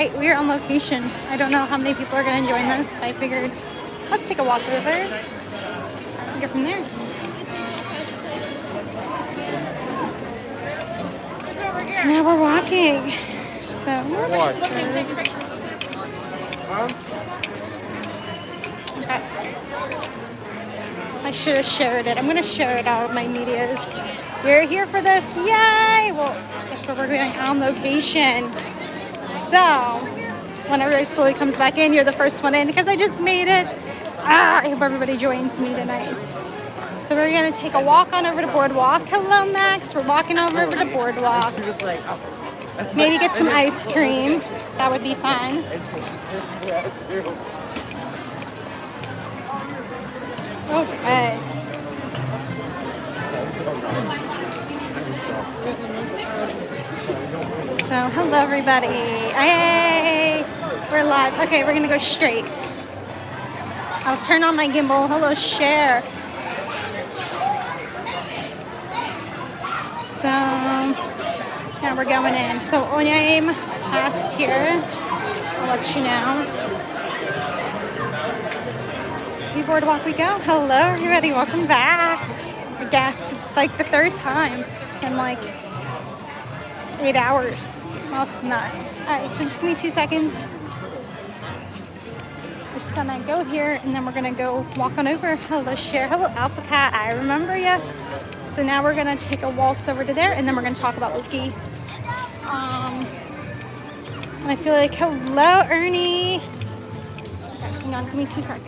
Right, we're on location. I don't know how many people are going to join this. I figured let's take a walk over and go from there. So now we're walking. So okay. I should have shared it. I'm going to share it out of my medias. You're here for this. Yay! Well, guess where we're going? On location. So, whenever it slowly comes back in, you're the first one in because I just made it. I hope everybody joins me tonight. So we're going to take a walk on over to Boardwalk. Hello, Max. We're walking over to Boardwalk. Maybe get some ice cream. That would be fun. Okay. So, hello everybody. Hey, we're live. Okay, we're gonna go straight. I'll turn on my gimbal. Hello, share. So, now we're going in. So, I'm past here. I'll let you know. To Boardwalk we go. Hello everybody, welcome back. Again, like the third time in like 8 hours. Less than that. Alright, so just give me 2 seconds. We're just gonna go here and then we're gonna go walk on over. Hello, Cher. Hello, Alpha Cat. I remember you. So now we're gonna take a waltz over to there and then we're gonna talk about Loki. And I feel like, hello, Ernie. Okay, hang on, give me 2 seconds.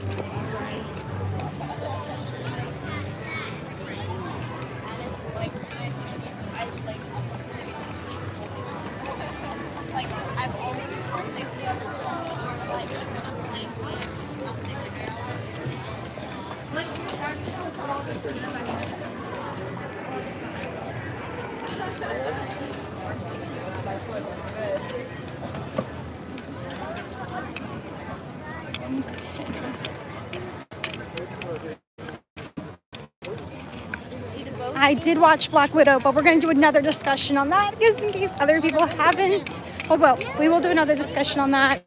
I did watch Black Widow, but we're going to do another discussion on that just in case other people haven't. Oh, well, we will do another discussion on that.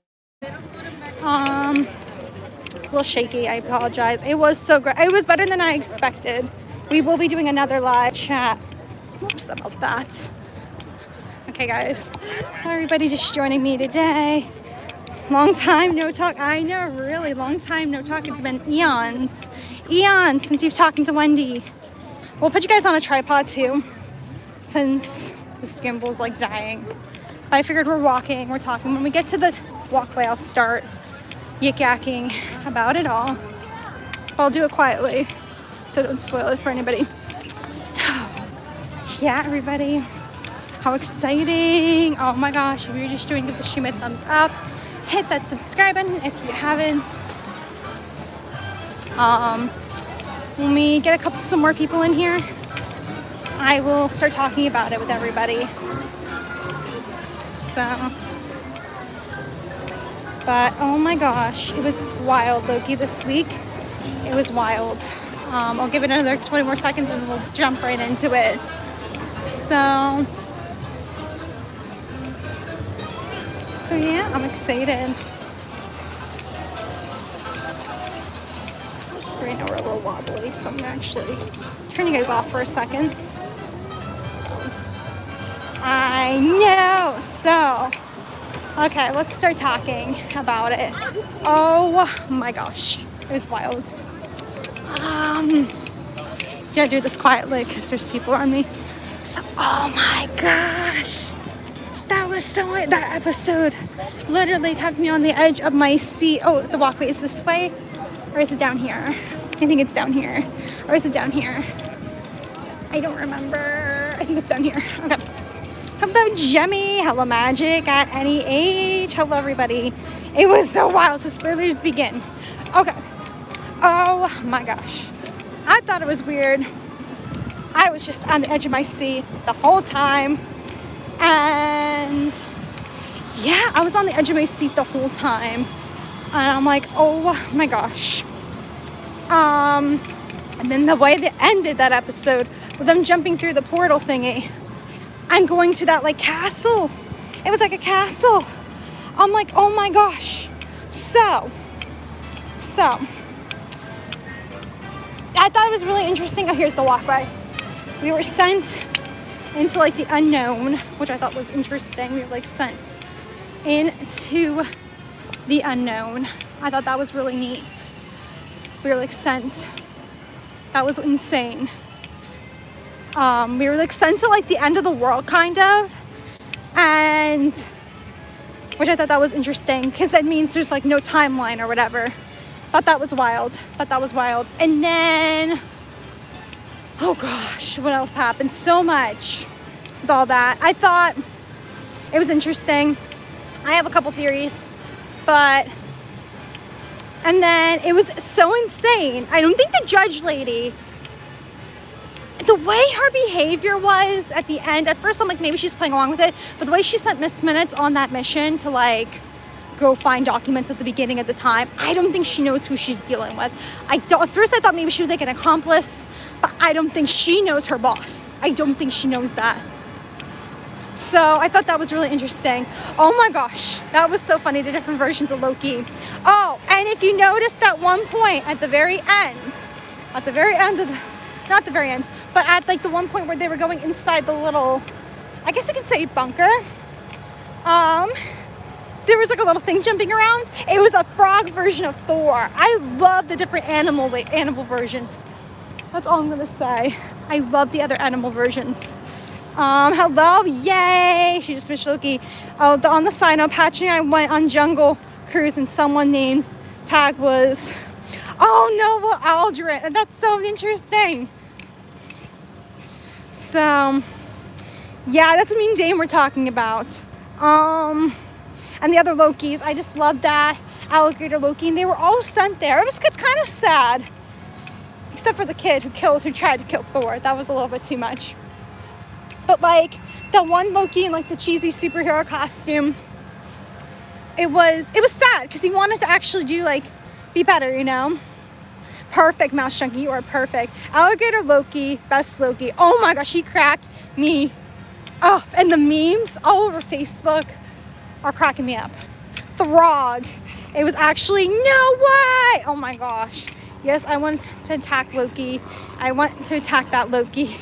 A little shaky, I apologize. It was so great. It was better than I expected. We will be doing another live chat. Oops, about that. Okay, guys. Everybody just joining me today. Long time no talk. I know, really long time no talk. It's been eons. Eons since you've talked to Wendy. We'll put you guys on a tripod too, since this gimbal's like dying. I figured we're walking, we're talking. When we get to the walkway, I'll start yik-yakking about it all. I'll do it quietly, so don't spoil it for anybody. So, yeah, everybody, how exciting. Oh my gosh, if you're just doing, give the stream a thumbs up. Hit that subscribe button if you haven't. When we get some more people in here, I will start talking about it with everybody. So, but oh my gosh, it was wild, Loki, this week. It was wild. I'll give it another 20 more seconds and we'll jump right into it. So yeah, I'm excited. Right now we're a little wobbly, so I'm actually turn you guys off for a second. So, I know. So, okay, let's start talking about it. Oh my gosh, it was wild. Gotta do this quietly because there's people around me. So, oh my gosh, that episode literally kept me on the edge of my seat. Oh, the walkway is this way. Or is it down here? I think it's down here. Or is it down here? I don't remember. I think it's down here. Okay. Hello, Jemmy. Hello, Magic at any age. Hello, everybody. It was so wild. So spoilers begin. Okay. Oh my gosh. I thought it was weird. I was just on the edge of my seat the whole time. And yeah, I was on the edge of my seat the whole time. And I'm like, oh my gosh. And then the way they ended that episode with them jumping through the portal thingy and going to that like castle. It was like a castle. I'm like, oh my gosh. So I thought it was really interesting. Oh, here's the walkway. We were sent into like the unknown, which I thought was interesting. We were like sent into the unknown. I thought that was really neat. We were like sent. That was insane. We were like sent to like the end of the world kind of, and which I thought that was interesting because that means there's like no timeline or whatever. Thought that was wild. And then, oh gosh, what else happened? So much with all that. I thought it was interesting. I have a couple theories, and then it was so insane. I don't think the judge lady, the way her behavior was at the end, at first I'm like, maybe she's playing along with it, but the way she sent Miss Minutes on that mission to like go find documents at the beginning of the time, I don't think she knows who she's dealing with. At first I thought maybe she was like an accomplice, but I don't think she knows her boss. I don't think she knows that. So I thought that was really interesting. Oh my gosh, that was so funny, the different versions of Loki. Oh, and if you noticed at one point at the very end of the, not the very end, but at like the one point where they were going inside the little, I guess you could say bunker, there was like a little thing jumping around. It was a frog version of Thor. I love the different animal versions. That's all I'm gonna say. I love the other animal versions. Hello, yay! She just finished Loki. Oh, on the side note, Patrick and I went on jungle cruise, and someone named tag was, Nova Aldrin, and that's so interesting. So, yeah, that's me and Dane we're talking about. And the other Lokis, I just love that. Alligator Loki, and they were all sent there. It's kind of sad, except for the kid who tried to kill Thor. That was a little bit too much. But like the one Loki in like the cheesy superhero costume, it was sad because he wanted to actually do like be better, you know. Perfect, Mouse Junkie, you are perfect. Alligator Loki, best Loki. Oh my gosh, he cracked me up, and the memes all over Facebook are cracking me up. Throg, it was actually no way. Oh my gosh. Yes, I want to attack Loki. I want to attack that Loki.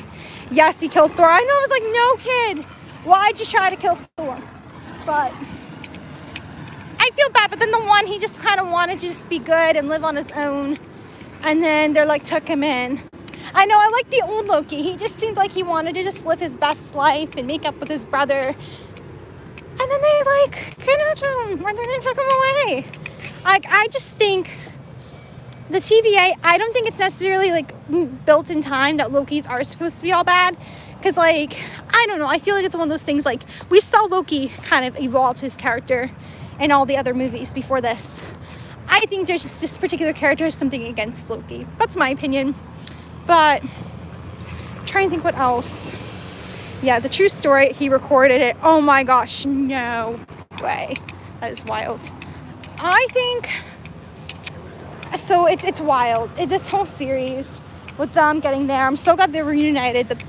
Yes, he killed Thor. I know, I was like, no kid, why'd you try to kill Thor? But I feel bad, but then the one, he just kind of wanted to just be good and live on his own. And then they're like, took him in. I know, I like the old Loki. He just seemed like he wanted to just live his best life and make up with his brother. And then they like kidnapped him, and then they took him away. Like, I just think the TVA, I don't think it's necessarily like built in time that Lokis are supposed to be all bad. Because like, I don't know, I feel like it's one of those things, like we saw Loki kind of evolve his character in all the other movies before this. I think there's just this particular character has something against Loki. That's my opinion. But I'm trying to think what else. Yeah, the true story, he recorded it. Oh my gosh, no way. That is wild. I think, so it's wild. This whole series with them getting there. I'm so glad they were reunited,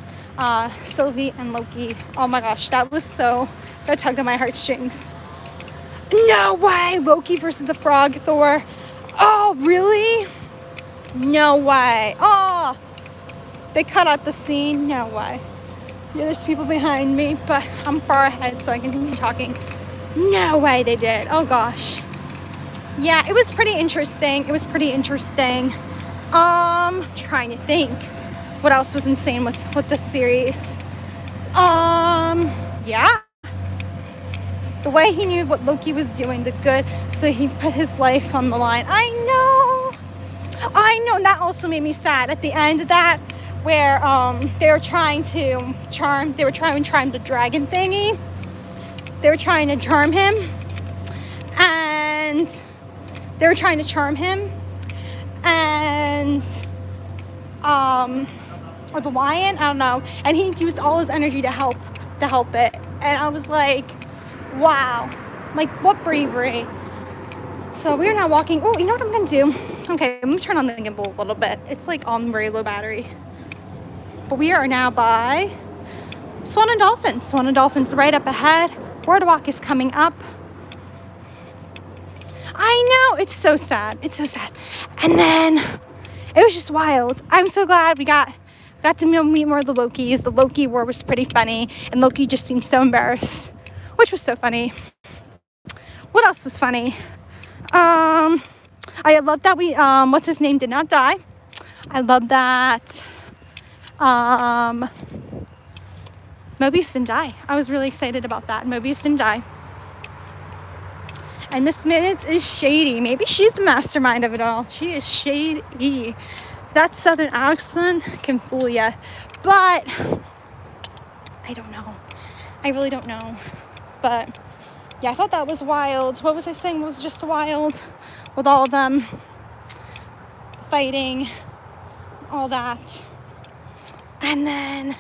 Sylvie and Loki. Oh my gosh, that tugged at my heartstrings. No way, Loki versus the frog Thor. Oh, really? No way. Oh, they cut out the scene. No way. Yeah, there's people behind me, but I'm far ahead, so I can continue talking. No way they did. Oh gosh. Yeah, it was pretty interesting. Trying to think what else was insane with this series. Yeah. The way he knew what Loki was doing, the good, so he put his life on the line. I know, and that also made me sad at the end of that, where they were trying to charm the dragon thingy. They were trying to charm him, or the lion, I don't know, and he used all his energy to help it, and I was like, wow, like what bravery. So we're now walking. Oh, you know what I'm gonna do? Okay, I'm gonna turn on the gimbal a little bit. It's like on very low battery. But we are now by Swan and Dolphins. Swan and Dolphins right up ahead. Boardwalk is coming up. it's so sad. It's so sad. And then it was just wild. I'm so glad we got to meet more of the Lokis. The Loki war was pretty funny, and Loki just seemed so embarrassed, which was so funny. What else was funny? I love that we what's his name did not die. I love that Mobius didn't die. I was really excited about that. Mobius didn't die. And Miss Minutes is shady. Maybe she's the mastermind of it all. She is shady. That southern accent can fool you. But I don't know. I really don't know. But yeah, I thought that was wild. What was I saying was just wild with all of them fighting, all that. And then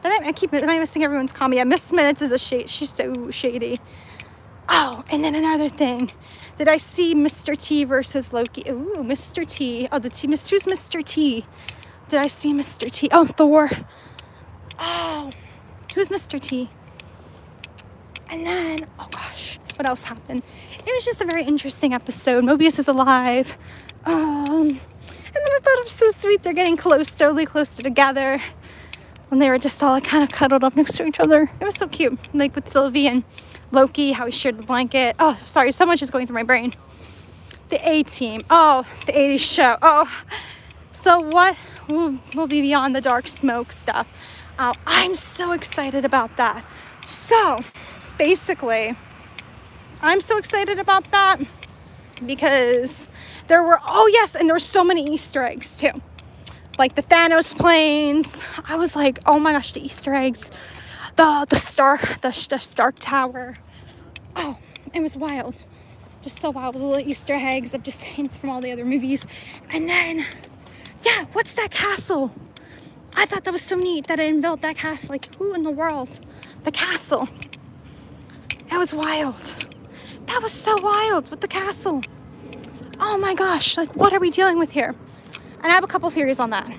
am I missing everyone's comment? Yeah, Miss Minutes is a shade. She's so shady. Oh, and then another thing. Did I see Mr. T versus Loki? Ooh, Mr. T. Oh, who's Mr. T? Did I see Mr. T? Oh, Thor. Oh, who's Mr. T? And then, oh gosh, what else happened? It was just a very interesting episode. Mobius is alive. And then I thought it was so sweet. They're getting slowly closer together. When they were just all kind of cuddled up next to each other. It was so cute. Like with Sylvie and Loki, how he shared the blanket. Oh, sorry, so much is going through my brain. The A-Team. Oh, the 80s show. Oh, so what will be beyond the dark smoke stuff? I'm so excited about that. So, basically, I'm so excited about that because there were so many Easter eggs too. Like the Thanos planes. I was like, oh my gosh, the Easter eggs. The Stark Tower. Oh, it was wild. Just so wild with the little Easter eggs of just hints from all the other movies. And then, yeah, what's that castle? I thought that was so neat that I built that castle. Like, who in the world? The castle. It was wild. That was so wild with the castle. Oh my gosh, like what are we dealing with here? And I have a couple theories on that.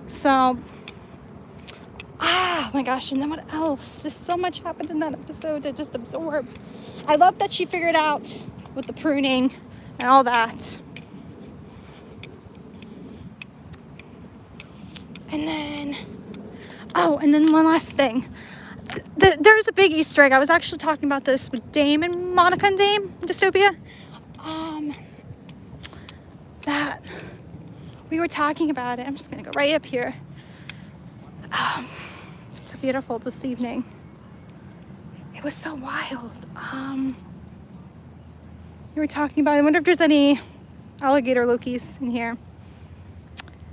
So, oh my gosh, and then what else? Just so much happened in that episode to just absorb. I love that she figured out with the pruning and all that. And then, and then one last thing. There's a big Easter egg. I was actually talking about this with Dame and Monica and Dame in Dystopia. That we were talking about it. I'm just gonna go right up here. It's so beautiful this evening. It was so wild. We were talking about, I wonder if there's any alligator Lokis in here.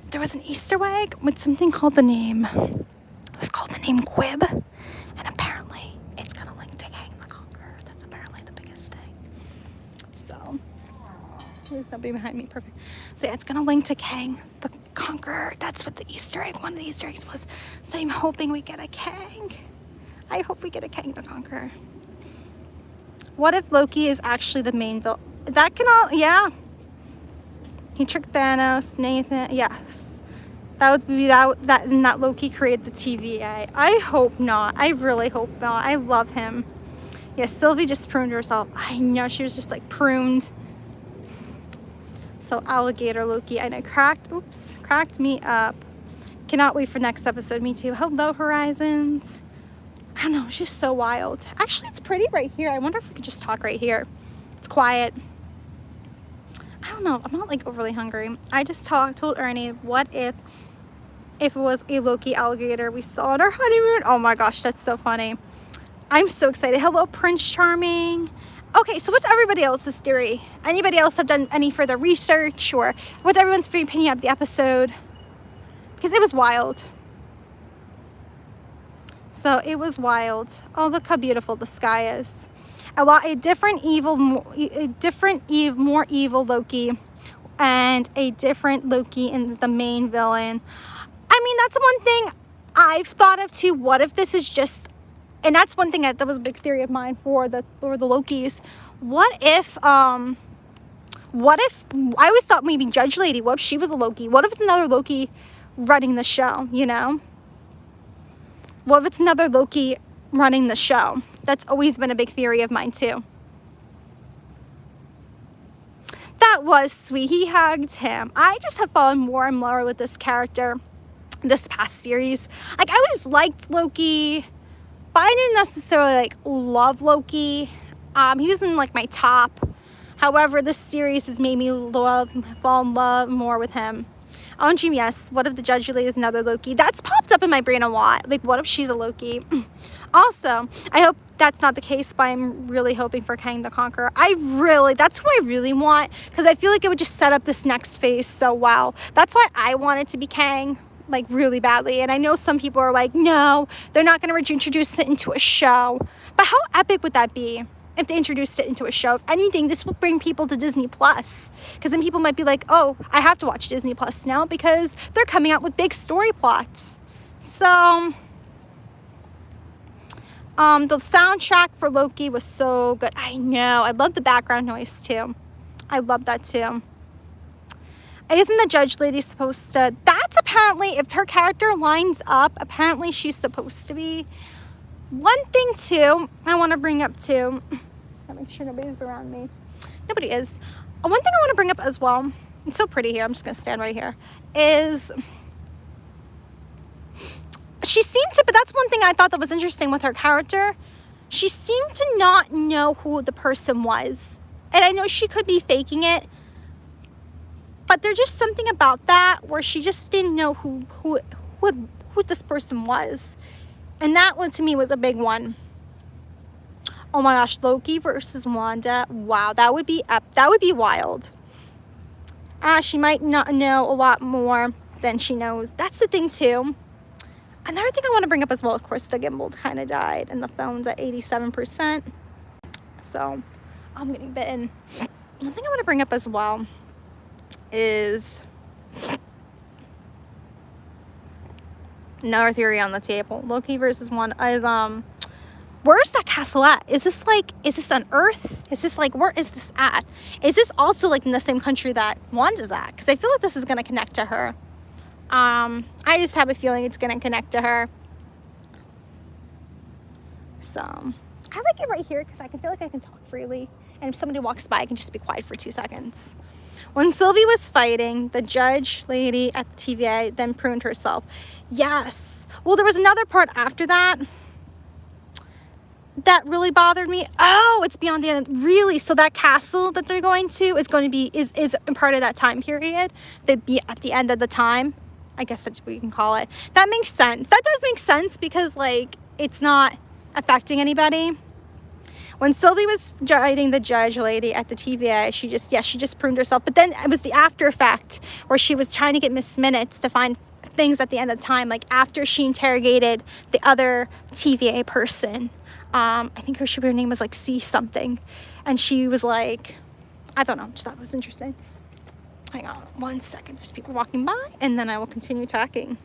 There was an Easter egg with something called the name. It was called the name Quib. And apparently it's gonna link to Kang the Conqueror. That's apparently the biggest thing. So, there's nobody behind me, perfect. So yeah, it's gonna link to Kang the Conqueror. That's what the Easter egg, one of the Easter eggs was. So I'm hoping we get a Kang. I hope we get a Kang the Conqueror. What if Loki is actually the main villain? That can all, yeah. He tricked Thanos, Nathan, yes. That would be that Loki created the TVA. I hope not. I really hope not. I love him. Yes, Sylvie just pruned herself. I know, she was just like pruned. So alligator Loki, I know, cracked me up. Cannot wait for next episode. Me too. Hello, Horizons. I don't know, it's just so wild. Actually, it's pretty right here. I wonder if we could just talk right here. It's quiet. I don't know. I'm not like overly hungry. I just told Ernie, what if it was a Loki alligator we saw on our honeymoon? Oh my gosh, that's so funny. I'm so excited. Hello, Prince Charming. Okay, so what's everybody else's theory? Anybody else have done any further research, or what's everyone's opinion of the episode? Because it was wild. So it was wild. Oh, look how beautiful the sky is. A different evil, more evil Loki, and a different Loki is the main villain. I mean, that's one thing I've thought of too. What if this is just, and that's one thing that was a big theory of mine for the Lokis. What if I always thought maybe Judge Lady, what if she was a Loki? What if it's another Loki running the show, you know? What if it's another Loki running the show? That's always been a big theory of mine too. That was sweet. He hugged him. I just have fallen more and more with this character this past series. Like, I always liked Loki, but I didn't necessarily like love Loki. He was in like my top. However, this series has made me fall in love more with him. On Dream, yes. What if the judge really is another Loki? That's popped up in my brain a lot. Like, what if she's a Loki? Also, I hope that's not the case, but I'm really hoping for Kang the Conqueror. That's who I really want, because I feel like it would just set up this next phase so well. That's why I want it to be Kang, like, really badly. And I know some people are like, no, they're not going to introduce it into a show. But how epic would that be if they introduced it into a show? If anything, this will bring people to Disney Plus, because then people might be like, oh, I have to watch Disney Plus now because they're coming out with big story plots. So the soundtrack for Loki was so good. I know. I love the background noise too. I love that too. Isn't the judge lady supposed to? That's apparently, if her character lines up, apparently she's supposed to be. One thing too, I want to bring up too. Gotta make sure nobody's around me. Nobody is. One thing I want to bring up as well. It's so pretty here. I'm just gonna stand right here. Is she seemed to, but that's one thing I thought that was interesting with her character. She seemed to not know who the person was. And I know she could be faking it, but there's just something about that where she just didn't know who this person was. And that one to me was a big one. Oh my gosh, Loki versus Wanda. Wow, that would be wild. She might not know a lot more than she knows. That's the thing too. Another thing I want to bring up as well, of course, the gimbal kind of died and the phone's at 87%. So I'm getting bitten. One thing I want to bring up as well is another theory on the table. Loki versus one is where's that castle at? Is this on Earth? Is this like, where is this at? Is this also like in the same country that Wanda's at? Because I feel like this is going to connect to her. I just have a feeling it's going to connect to her. So I like it right here because I can feel like I can talk freely. And if somebody walks by, I can just be quiet for 2 seconds. When Sylvie was fighting, the judge lady at the TVA then pruned herself. Yes. Well, there was another part after that that really bothered me. Oh, it's beyond the end. Really? So that castle that they're going to is going to be, is part of that time period. They'd be at the end of the time. I guess that's what you can call it. That makes sense. That does make sense because, like, it's not affecting anybody. When Sylvie was fighting the judge lady at the TVA, she just pruned herself. But then it was the after effect where she was trying to get Miss Minutes to find things at the end of the time, like after she interrogated the other TVA person. I think her name was like C something. And she was like, I don't know, just thought it was interesting. Hang on 1 second, there's people walking by, and then I will continue talking.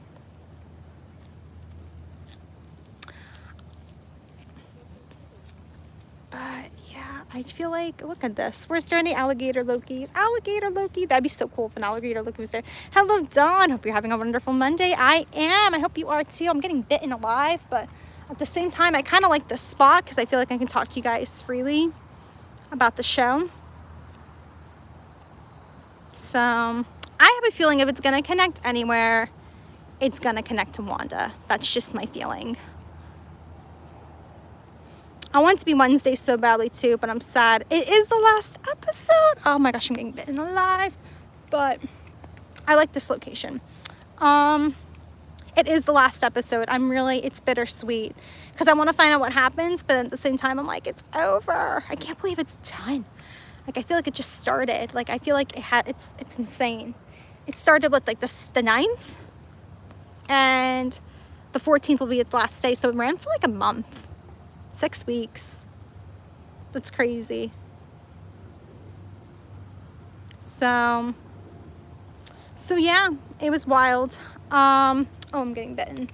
But yeah, I feel like, look at this. Where's there any alligator Lokis? Alligator Loki, that'd be so cool if an alligator Loki was there. Hello, Dawn, hope you're having a wonderful Monday. I am, I hope you are too. I'm getting bitten alive, but at the same time, I kind of like this spot because I feel like I can talk to you guys freely about the show. So I have a feeling if it's going to connect anywhere, it's going to connect to Wanda. That's just my feeling. I want it to be Wednesday so badly too, but I'm sad. It is the last episode. Oh my gosh, I'm getting bitten alive. But I like this location. It is the last episode. It's bittersweet because I want to find out what happens, but at the same time, I'm like, it's over. I can't believe it's done. Like, I feel like it just started. Like, I feel like it's insane. It started with like the 9th, and the 14th will be its last day. So it ran for like a month, 6 weeks. That's crazy. So yeah, it was wild. Oh, I'm getting bitten.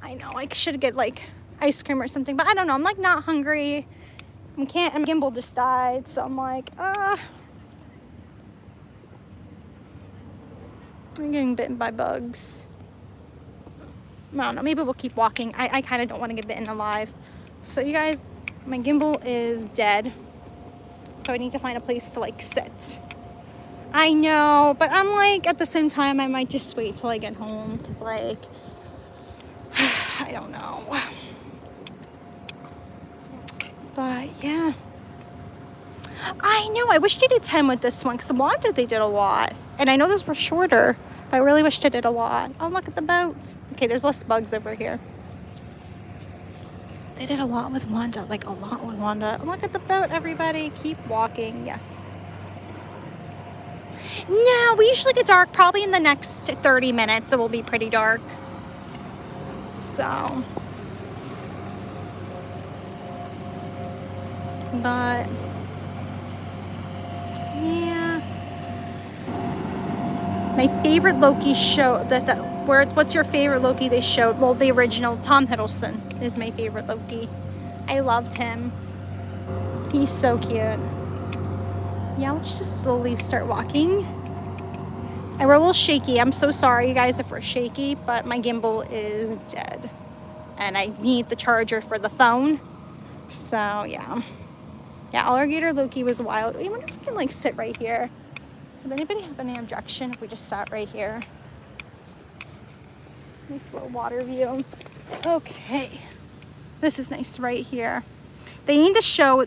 I know, I should get like ice cream or something, but I don't know. I'm like not hungry. My gimbal just died, so I'm like, I'm getting bitten by bugs. I don't know, maybe we'll keep walking. I kind of don't want to get bitten alive. So you guys, my gimbal is dead. So I need to find a place to like sit. I know, but I'm like, at the same time, I might just wait till I get home, because, like, I don't know. But, yeah. I know, I wish they did 10 with this one, because the Wanda, they did a lot. And I know those were shorter, but I really wish they did a lot. Oh, look at the boat. Okay, there's less bugs over here. They did a lot with Wanda, like a lot with Wanda. Look at the boat, everybody. Keep walking, yes. No, we usually get dark probably in the next 30 minutes. It will be pretty dark. So. But. Yeah. My favorite Loki show, what's your favorite Loki they showed? Well, the original, Tom Hiddleston is my favorite Loki. I loved him. He's so cute. Yeah, let's just slowly start walking. And we're a little shaky. I'm so sorry, you guys, if we're shaky, but my gimbal is dead. And I need the charger for the phone. So, yeah. Yeah, Alligator Loki was wild. I wonder if we can, like, sit right here. Would anybody have any objection if we just sat right here? Nice little water view. Okay. This is nice right here. They need to show,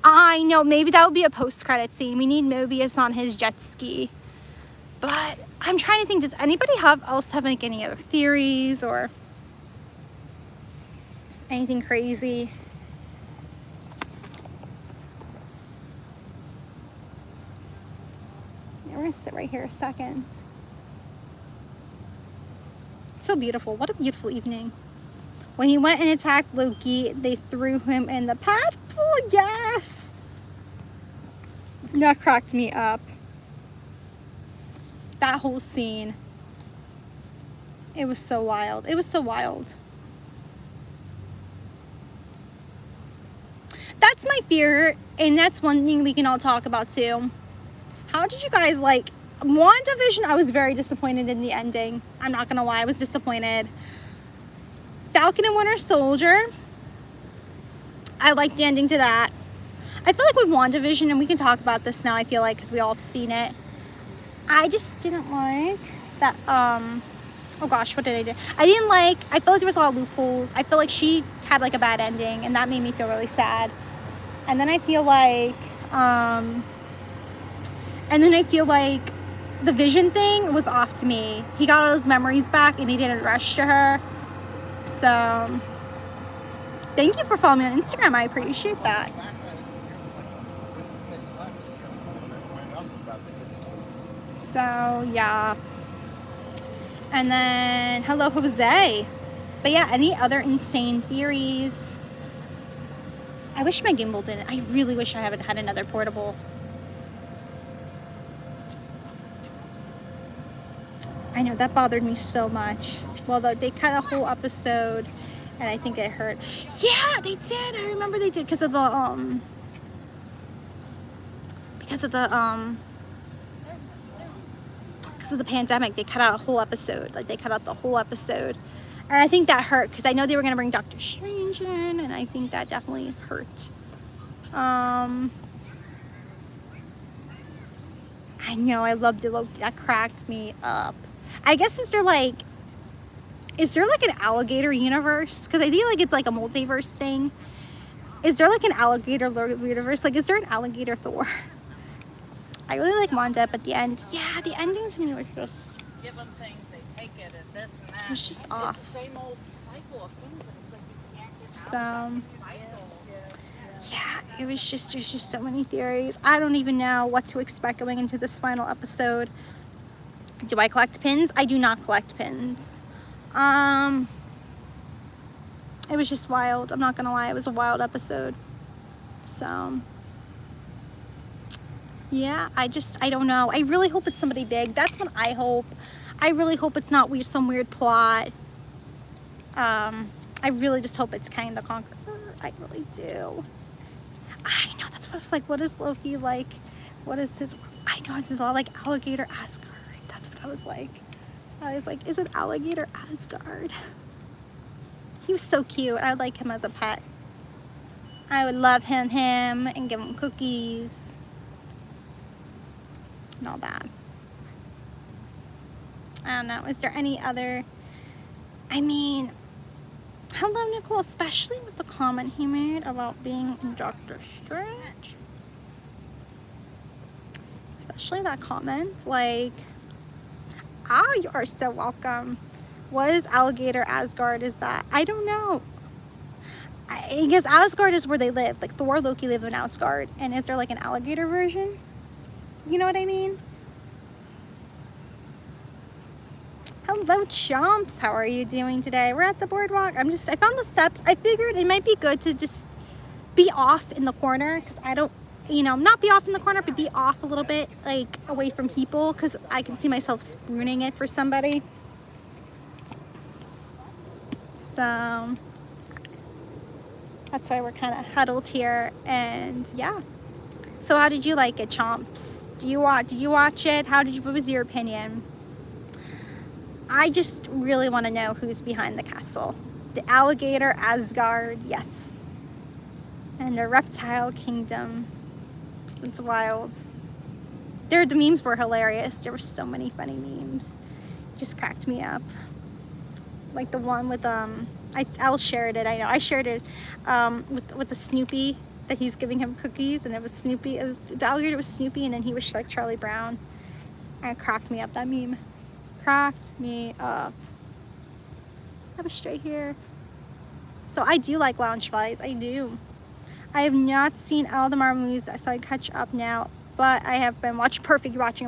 I know, maybe that would be a post-credit scene. We need Mobius on his jet ski. But I'm trying to think, does anybody else have like any other theories or anything crazy? Yeah, we're gonna sit right here a second. It's so beautiful. What a beautiful evening. When he went and attacked Loki, they threw him in the pad pool. Yes! That cracked me up. That whole scene. It was so wild. It was so wild. That's my fear, and that's one thing we can all talk about too. How did you guys like WandaVision? I was very disappointed in the ending. I'm not gonna lie, I was disappointed. Falcon and Winter Soldier, I liked the ending to that. I feel like with WandaVision, and we can talk about this now, I feel like, because we all have seen it, I just didn't like that, oh gosh, what did I do? I didn't like, I feel like there was a lot of loopholes. I feel like she had like a bad ending, and that made me feel really sad. And then I feel like, the Vision thing was off to me. He got all his memories back, and he didn't rush to her. So, thank you for following me on Instagram. I appreciate that. So, yeah. And then, hello, Jose. But yeah, any other insane theories? I wish my gimbal didn't. I really wish I haven't had another portable. I know, that bothered me so much. Well, they cut a whole episode, and I think it hurt. Yeah, they did. I remember they did because of the pandemic. They cut out a whole episode. Like, they cut out the whole episode, and I think that hurt because I know they were gonna bring Doctor Strange in, and I think that definitely hurt. I know, I loved it. That cracked me up. I guess is there like an alligator universe? Because I think like it's like a multiverse thing. Is there like an alligator universe? Like, is there an alligator Thor? I really like Wanda, but the end, yeah, the ending to me was just, give them things, they take it, and this and that. It was just off. It's the same old cycle of things, and it's like you can't get So, out of the cycle. yeah, there's just so many theories. I don't even know what to expect going into this final episode. Do I collect pins? I do not collect pins. It was just wild. I'm not gonna lie, it was a wild episode. So, yeah, I don't know. I really hope it's somebody big. That's what I hope. I really hope it's not some weird plot. I really just hope it's Kang the Conqueror. I really do. I know, that's what I was like. What is Loki like? What is his... I know, it's a lot like Alligator Asgard. That's what I was like. I was like, is it Alligator Asgard? He was so cute. I would like him as a pet. I would love him and give him cookies. and all that. I don't know. Is there any other? I mean, hello, Nicole, especially with the comment he made about being in Doctor Strange. Especially that comment, like, you are so welcome. What is Alligator Asgard? Is that? I don't know. I guess Asgard is where they live. Like Thor, Loki live in Asgard. And is there like an alligator version? You know what I mean? Hello, chomps. How are you doing today? We're at the boardwalk. I found the steps. I figured it might be good to just be off in the corner, because I don't, not be off in the corner, but be off a little bit, like away from people, because I can see myself spooning it for somebody. So that's why we're kind of huddled here. And yeah. So how did you like it, chomps? Did you watch it? What was your opinion? I just really want to know who's behind the castle. The alligator Asgard, yes. And the reptile kingdom. It's wild. The memes were hilarious. There were so many funny memes. Just cracked me up. Like the one with I'll share it. I know I shared it with the Snoopy, that he's giving him cookies, and it was Snoopy. The alligator was Snoopy, and then he was like Charlie Brown. And it cracked me up. That meme cracked me up. I have a straight here. So I do like Loungeflies. I do. I have not seen all the Marvel movies, so I catch up now. But I have been watching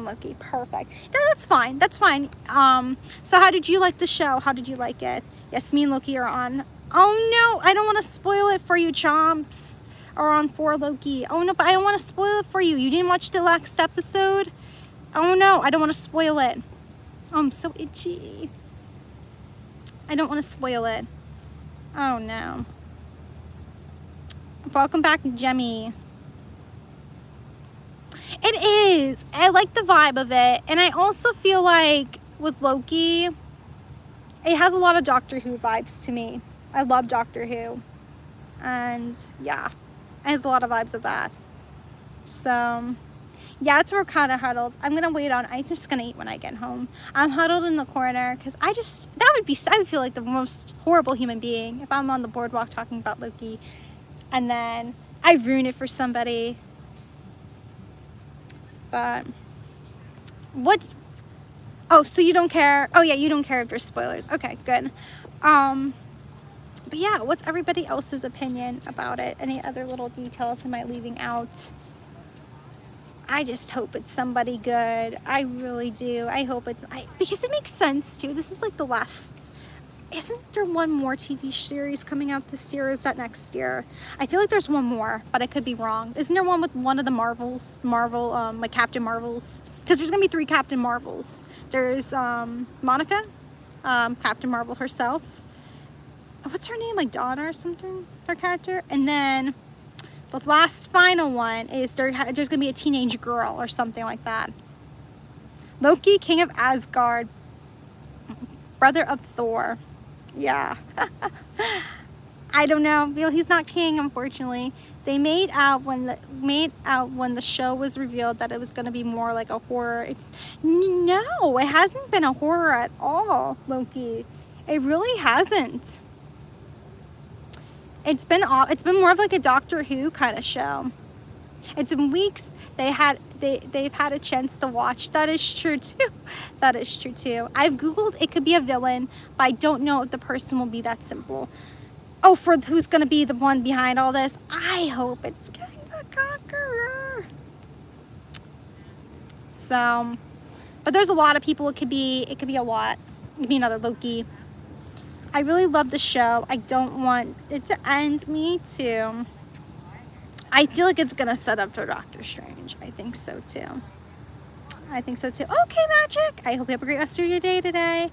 Loki. Perfect. No, that's fine. That's fine. So how did you like the show? How did you like it? Yes, me and Loki are on. Oh no, I don't want to spoil it for you, chomps. Are on for Loki. Oh no, but I don't want to spoil it for you. You didn't watch the last episode? Oh no, I don't want to spoil it. Oh, I'm so itchy. I don't want to spoil it. Oh no. Welcome back, Jemmy. It is. I like the vibe of it. And I also feel like with Loki, it has a lot of Doctor Who vibes to me. I love Doctor Who. And yeah, it has a lot of vibes of that. So yeah, it's we're kind of huddled. I'm going to wait on, I'm just going to eat when I get home. I'm huddled in the corner because I would feel like the most horrible human being if I'm on the boardwalk talking about Loki and then I ruin it for somebody. But what? Oh, so you don't care? Oh yeah, you don't care if there's spoilers. Okay, good. But yeah, what's everybody else's opinion about it? Any other little details am I leaving out? I just hope it's somebody good. I really do. I hope it's because it makes sense too. This is like the last. Isn't there one more TV series coming out this year? Or is that next year? I feel like there's one more, but I could be wrong. Isn't there one with one of the Marvel, like Captain Marvels? Because there's gonna be 3 Captain Marvels. There's Monica, Captain Marvel herself. What's her name? Like Donna or something? Her character. And then the last final one is there's gonna be a teenage girl or something like that. Loki, King of Asgard, brother of Thor. Yeah. I don't know. He's not king, unfortunately. They made out when the show was revealed that it was going to be more like a horror. No, it hasn't been a horror at all, Loki. It really hasn't. It's been more of like a Doctor Who kind of show. It's been weeks they've had a chance to watch. That is true too. That is true too. I've Googled it could be a villain, but I don't know if the person will be that simple. Oh, for who's gonna be the one behind all this? I hope it's King the Conqueror. So, but there's a lot of people. It could be a lot. It could be another Loki. I really love the show. I don't want it to end. Me too. I feel like it's gonna set up for Doctor Strange. I think so too. I think so too. Okay, Magic. I hope you have a great rest of your day today.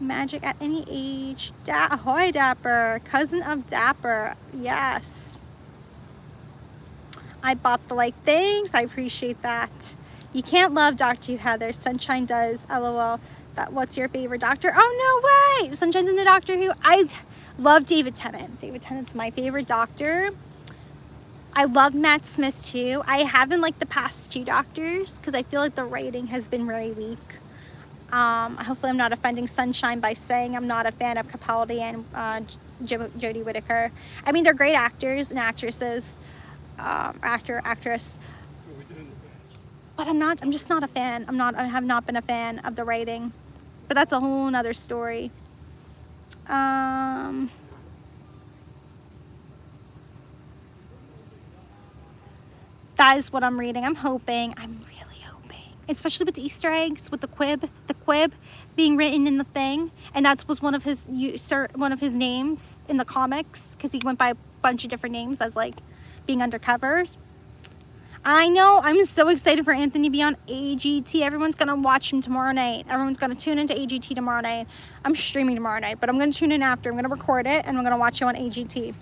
Magic at any age. Ahoy, Dapper. Cousin of Dapper. Yes. I bopped the like. Thanks. I appreciate that. You can't love Doctor Who, Heather. Sunshine does. LOL. What's your favorite Doctor? Oh, no way. Sunshine's in the Doctor Who. I love David Tennant. David Tennant's my favorite Doctor. I love Matt Smith too. I haven't liked the past two doctors because I feel like the writing has been very weak. Hopefully I'm not offending Sunshine by saying I'm not a fan of Capaldi and Jodie Whittaker. I mean, they're great actors and actresses, actress. But I'm just not a fan. I have not been a fan of the writing. But that's a whole nother story. That is what I'm reading. I'm really hoping, especially with the Easter eggs, with the quib being written in the thing, and that was one of his names in the comics, because he went by a bunch of different names as like being undercover. I know, I'm so excited for Anthony to be on AGT. Everyone's gonna watch him tomorrow night. Everyone's gonna tune into AGT tomorrow night. I'm streaming tomorrow night, but I'm gonna tune in after. I'm gonna record it and I'm gonna watch you on AGT.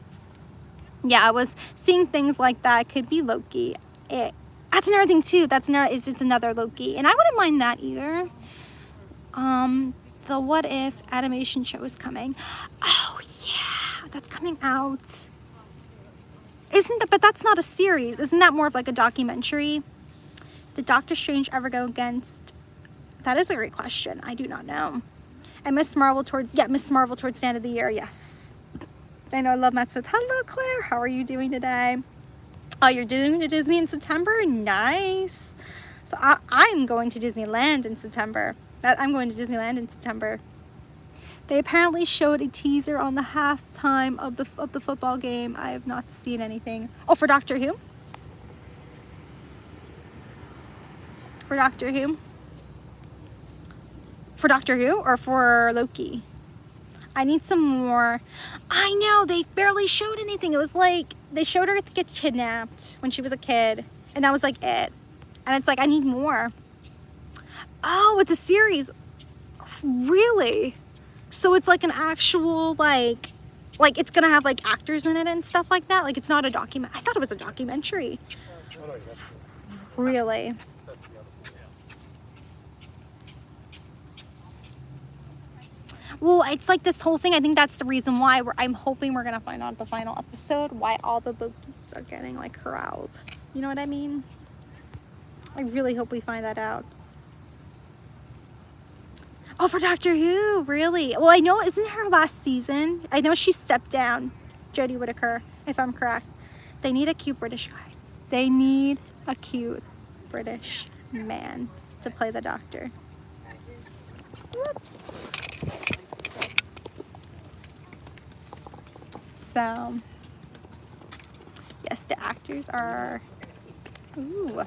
Yeah, I was seeing things like that. Could be Loki. That's another thing too. It's another Loki, and I wouldn't mind that either. The What If animation show is coming. Oh yeah, that's coming out. But that's not a series. Isn't that more of like a documentary? Did Doctor Strange ever go against? That is a great question. I do not know. And Miss Marvel towards the end of the year. Yes. I know I love Matt Smith. Hello, Claire. How are you doing today? Oh, you're doing to Disney in September? Nice. So I'm going to Disneyland in September. They apparently showed a teaser on the halftime of the football game. I have not seen anything. Oh, for Doctor Who? For Doctor Who? For Doctor Who or for Loki? I need some more. I know, they barely showed anything. It was like, they showed her get kidnapped when she was a kid, and that was like it. And it's like, I need more. Oh, it's a series. Really? So it's like an actual, like it's gonna have like actors in it and stuff like that? Like, it's not a document. I thought it was a documentary. Really? Well, it's like this whole thing. I think that's the reason why I'm hoping we're gonna find out the final episode why all the Lokis are getting like corralled. You know what I mean? I really hope we find that out. Oh, for Doctor Who, really? Well, I know, isn't her last season? I know she stepped down, Jodie Whittaker, if I'm correct. They need a cute British guy. They need a cute British man to play the Doctor. Whoops. So, yes, the actors are, ooh.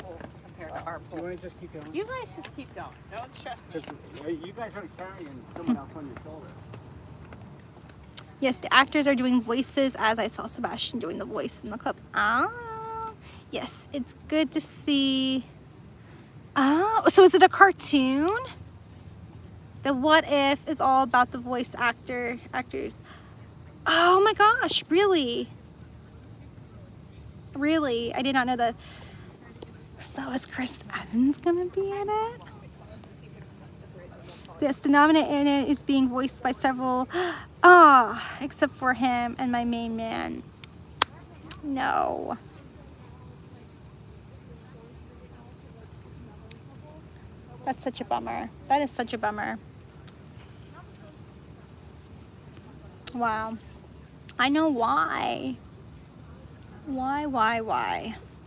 Compared to our pool. You want to just keep going? You guys just keep going. Don't stress me. You guys are carrying someone else on your shoulder. Yes, the actors are doing voices, as I saw Sebastian doing the voice in the clip. Ah, yes, it's good to see. Oh, so is it a cartoon? The What If is all about the voice actors. Oh my gosh, really? Really? I did not know that. So is Chris Evans gonna be in it? Yes, the nominee in it is being voiced by several, except for him and my main man. No. That's such a bummer. That is such a bummer. Wow. I know why. Why?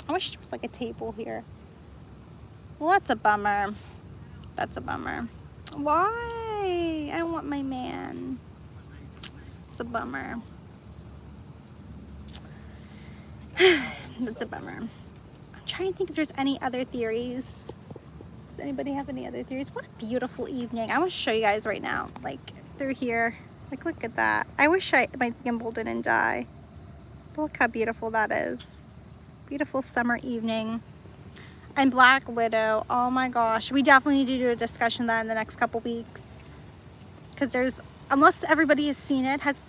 I wish there was like a table here. Well, that's a bummer. That's a bummer. Why? I want my man. It's a bummer. That's a bummer. I'm trying to think if there's any other theories. Does anybody have any other theories? What a beautiful evening. I want to show you guys right now. Like, through here. Like, look at that. I wish my gimbal didn't die. But look how beautiful that is. Beautiful summer evening. And Black Widow. Oh my gosh. We definitely need to do a discussion of that in the next couple weeks. Because unless everybody has seen it, has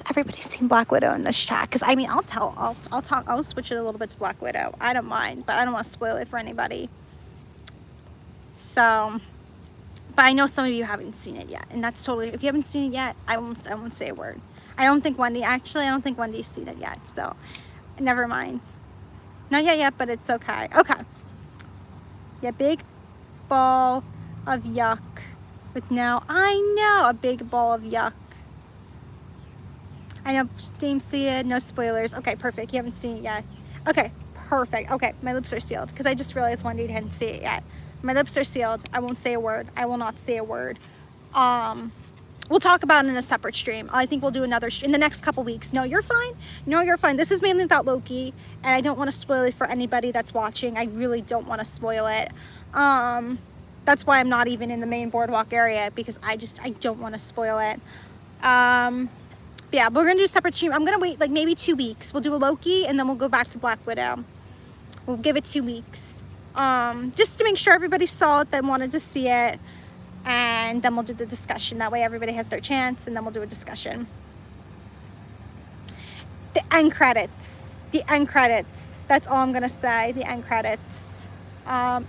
everybody seen Black Widow in this chat? Because I mean, I'll switch it a little bit to Black Widow. I don't mind, but I don't want to spoil it for anybody. So, but I know some of you haven't seen it yet, and that's totally, if you haven't seen it yet, I won't say a word. I don't think Wendy's seen it yet, so never mind. Not yet, but it's okay. Okay. Yeah, big ball of yuck. With no, I know, a big ball of yuck. I know, James, see it, no spoilers. Okay, perfect. You haven't seen it yet. Okay, perfect. Okay, my lips are sealed because I just realized one day you hadn't seen it yet. My lips are sealed. I won't say a word. I will not say a word. We'll talk about it in a separate stream. I think we'll do another in the next couple weeks. No, you're fine. No, you're fine. This is mainly about Loki, and I don't want to spoil it for anybody that's watching. I really don't want to spoil it. That's why I'm not even in the main Boardwalk area, because I don't want to spoil it. Yeah, but we're gonna do a separate stream. I'm gonna wait like maybe 2 weeks. We'll do a Loki and then we'll go back to Black Widow. We'll give it 2 weeks. Just to make sure everybody saw it that wanted to see it. And then we'll do the discussion. That way everybody has their chance, and then we'll do a discussion. The end credits. The end credits. That's all I'm gonna say. The end credits. And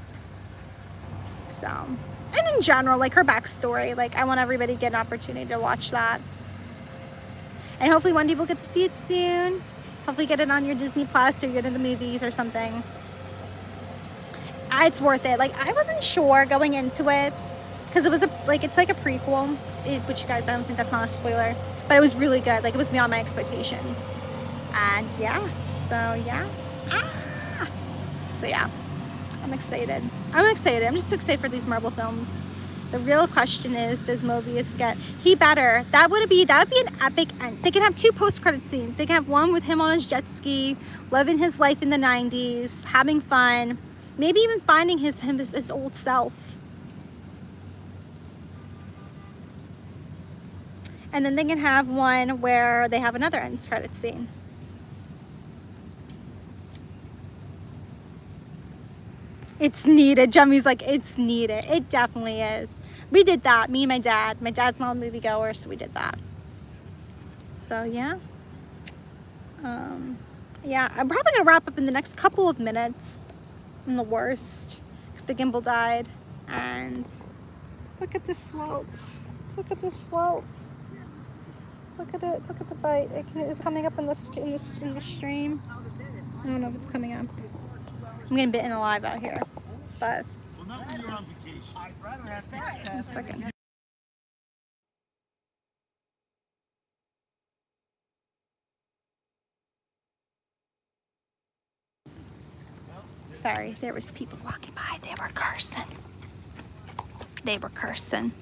in general, like her backstory, like I want everybody to get an opportunity to watch that. And hopefully one day we'll get to see it soon. Hopefully get it on your Disney Plus or get it in the movies or something. It's worth it. Like I wasn't sure going into it because it was it's like a prequel, which you guys, I don't think that's not a spoiler, but it was really good. Like it was beyond my expectations. And yeah, so yeah. So yeah, I'm excited. I'm just so excited for these Marvel films. The real question is, does Mobius get... He better. That would be an epic end. They can have 2 post-credit scenes. They can have one with him on his jet ski, living his life in the 90s, having fun, maybe even finding his old self. And then they can have one where they have another end credit scene. It's needed. Jummy's like, it's needed. It definitely is. We did that. Me and my dad. My dad's not a moviegoer, so we did that. So yeah. Yeah, I'm probably gonna wrap up in the next couple of minutes. I'm the worst because the gimbal died. And look at this swelt. Look at this swelt. Look at it. Look at the bite. Is it coming up in the stream? I don't know if it's coming up. I'm getting bitten alive out here, but one second. Sorry, there was people walking by. They were cursing. They were cursing.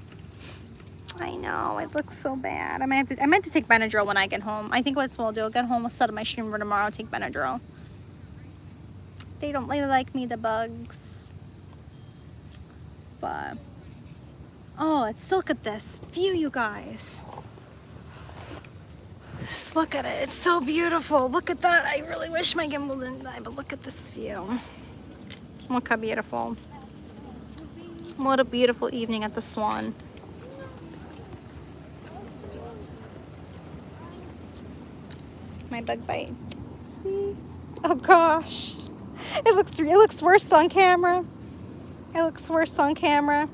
I know, it looks so bad. I meant to take Benadryl when I get home. I think what we'll do, I'll get home, we'll set up my stream for tomorrow, take Benadryl. They don't really like me, the bugs. But oh, let's look at this view, you guys. Just look at it. It's so beautiful. Look at that. I really wish my gimbal didn't die, but look at this view. Look how beautiful. What a beautiful evening at the Swan. My bug bite. See? Oh gosh. It looks worse on camera. It looks worse on camera.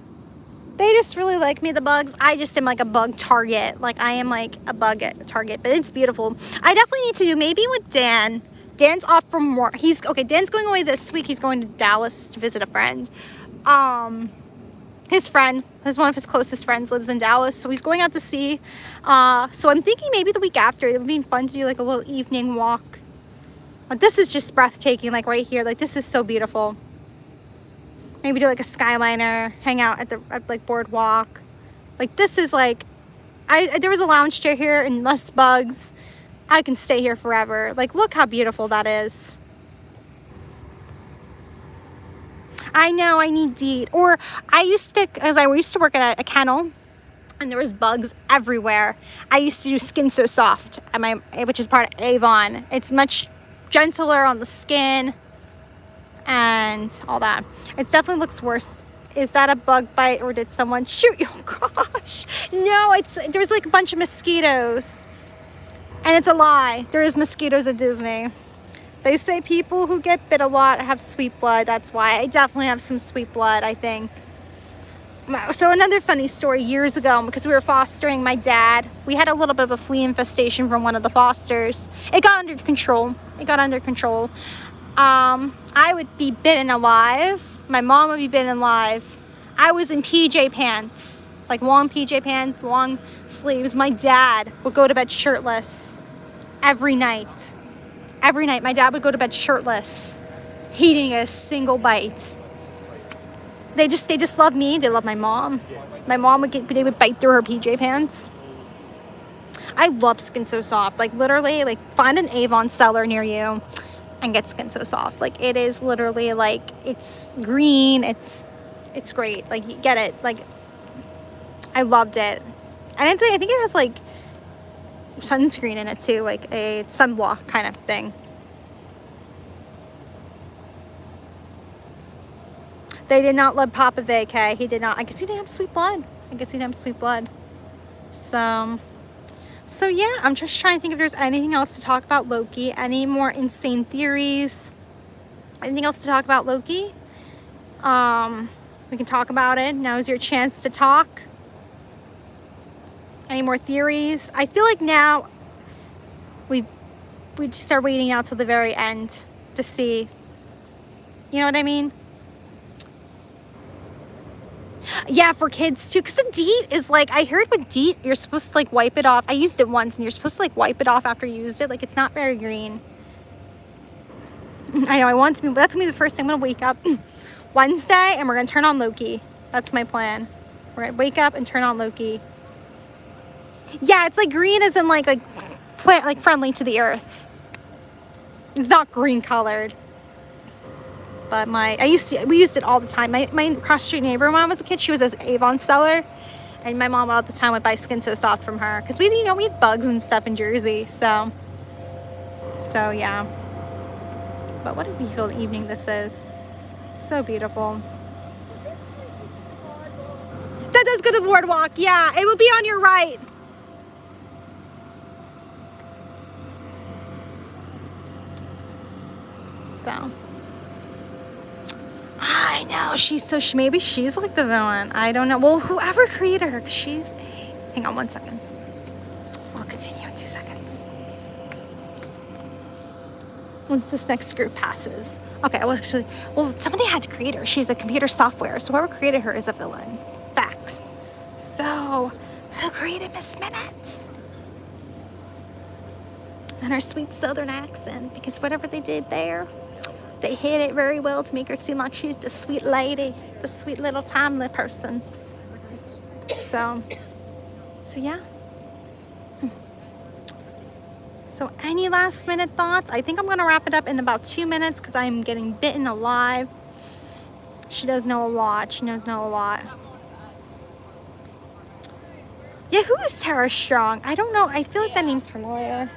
They just really like me, the bugs. I just am like a bug target. Like I am like a bug target, but it's beautiful. I definitely need to do maybe with Dan. Dan's off from work. Dan's going away this week. He's going to Dallas to visit a friend. His friend, one of his closest friends lives in Dallas, so he's going out to see. So I'm thinking maybe the week after, it would be fun to do like a little evening walk. Like this is just breathtaking, like right here. Like this is so beautiful. Maybe do like a Skyliner, hang out at like Boardwalk. Like this is like, there was a lounge chair here and less bugs. I can stay here forever. Like look how beautiful that is. I know I need DEET. Or I used to work at a kennel and there was bugs everywhere. I used to do Skin So Soft which is part of Avon. It's much gentler on the skin and all that. It definitely looks worse. Is that a bug bite or did someone shoot you? Oh gosh. No, there's like a bunch of mosquitoes. And it's a lie. There is mosquitoes at Disney. They say people who get bit a lot have sweet blood. That's why I definitely have some sweet blood, I think. So another funny story, years ago, because we were fostering my dad, we had a little bit of a flea infestation from one of the fosters. It got under control. I would be bitten alive. My mom would be bitten alive. I was in PJ pants, like long PJ pants, long sleeves. My dad would go to bed shirtless every night. Every night, my dad would go to bed shirtless, eating a single bite. They just love me. They love my mom. My mom they would bite through her PJ pants. I love Skin So Soft. Like literally, like find an Avon seller near you and get Skin So Soft. Like it is literally like, it's green. It's great. Like you get it. Like I loved it. And I think it has like sunscreen in it too, like a sunblock kind of thing. They did not love Papa VK. He did not. I guess he didn't have sweet blood. So yeah, I'm just trying to think if there's anything else to talk about Loki. Any more insane theories? Anything else to talk about Loki? We can talk about it. Now's your chance to talk. Any more theories? I feel like now we just start waiting out till the very end to see. You know what I mean? Yeah, for kids too, because the DEET is like, I heard with DEET, you're supposed to like wipe it off. I used it once and you're supposed to like wipe it off after you used it. Like it's not very green. I know, I want to be, but that's gonna be the first thing. I'm gonna wake up Wednesday and we're gonna turn on Loki. That's my plan. We're gonna wake up and turn on Loki. Yeah, it's like green as in like plant, like friendly to the earth. It's not green colored. But we used it all the time. My cross street neighbor when I was a kid, she was an Avon seller, and my mom all the time would buy Skin So Soft from her because we had bugs and stuff in Jersey. So yeah. But what a beautiful evening this is. So beautiful. That does go to Boardwalk. Yeah, it will be on your right. So. I know, maybe she's like the villain. I don't know. Well, whoever created her, because hang on 1 second. I'll continue in 2 seconds. Once this next group passes. Okay, somebody had to create her. She's a computer software, so whoever created her is a villain. Facts. So, who created Miss Minutes? And her sweet southern accent, because whatever they did there, they hid it very well to make her seem like she's the sweet lady, the sweet little timely person. So yeah. So any last minute thoughts? I think I'm gonna wrap it up in about 2 minutes because I'm getting bitten alive. She does know a lot. She knows a lot. Yeah, who is Tara Strong? I don't know. I feel like that name's familiar.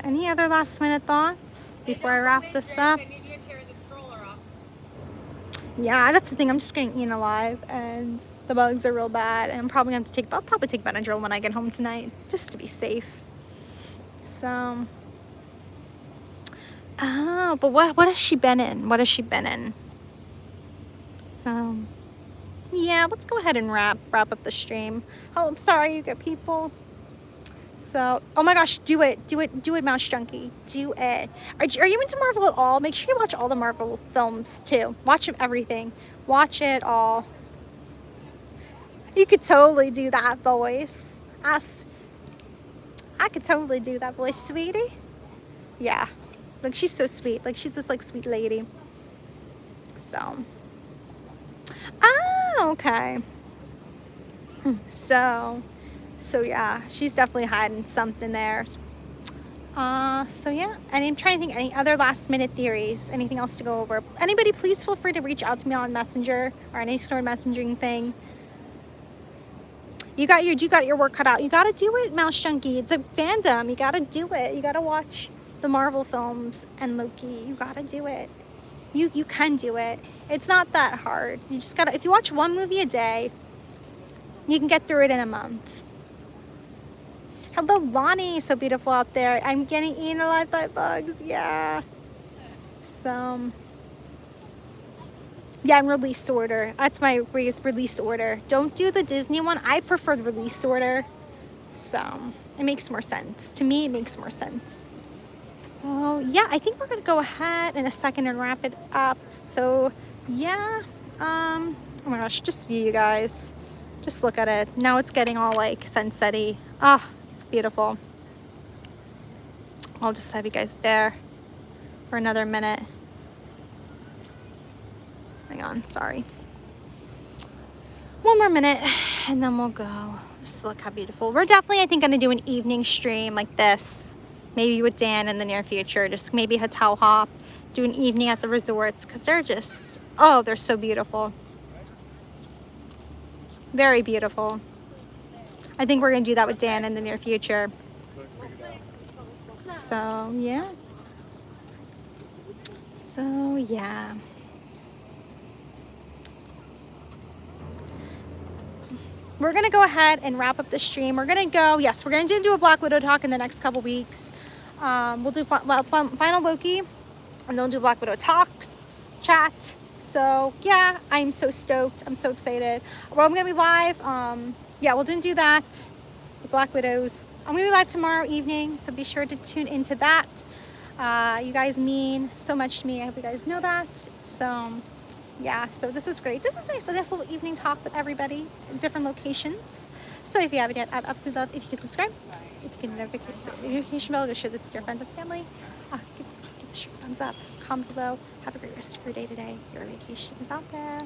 Any other last minute thoughts before I wrap this up? Yeah, that's the thing. I'm just getting eaten alive and the bugs are real bad. And I'm probably going to I'll probably take Benadryl when I get home tonight just to be safe. So, but what has she been in? What has she been in? So, yeah, let's go ahead and wrap up the stream. Oh, I'm sorry, you got people. So, oh my gosh, do it, Mouse Junkie, do it. Are you into Marvel at all? Make sure you watch all the Marvel films too. Watch everything. Watch it all. You could totally do that voice. I could totally do that voice, sweetie. Yeah, like she's so sweet. Like she's this like sweet lady. So, okay. So yeah, she's definitely hiding something there. So yeah, and I'm trying to think any other last minute theories, anything else to go over. Anybody, please feel free to reach out to me on Messenger or any sort of messaging thing. You got your work cut out. You gotta do it, Mouse Junkie. It's a fandom. You gotta do it. You gotta watch the Marvel films and Loki. You gotta do it. You can do it. It's not that hard. You just gotta, if you watch one movie a day, you can get through it in a month. Hello, Lonnie. So beautiful out there. I'm getting eaten alive by bugs. Yeah. So, Yeah, and release order. That's my release order. Don't do the Disney one. I prefer the release order. So it makes more sense. To me, it makes more sense. So yeah, I think we're gonna go ahead in a second and wrap it up. So yeah, oh my gosh, just view, you guys. Just look at it. Now it's getting all like sunset-y. Ah, it's beautiful. I'll just have you guys there for another minute. Hang on, sorry. One more minute and then we'll go. Just look how beautiful. We're definitely, I think, gonna do an evening stream like this. Maybe with Dan in the near future. Just maybe hotel hop. Do an evening at the resorts because they're just, oh, they're so beautiful. Very beautiful. I think we're gonna do that with Dan in the near future. So yeah. So yeah. We're gonna go ahead and wrap up the stream. We're gonna go, yes, we're gonna do a Black Widow talk in the next couple weeks. We'll do final Loki, and then we'll do Black Widow talks, chat. So yeah, I'm so stoked. I'm so excited. Well, I'm gonna be live. Yeah, we'll do that. The Black Widows. I'm gonna be live tomorrow evening, so be sure to tune into that. You guys mean so much to me. I hope you guys know that. So yeah, so this was great. This was nice. A nice little evening talk with everybody in different locations. So if you haven't yet, I'd absolutely love if you could subscribe. If you can notification bell to share this with your friends and family. Give the show a thumbs up. Comment below. Have a great rest of your day today. Your vacation is out there.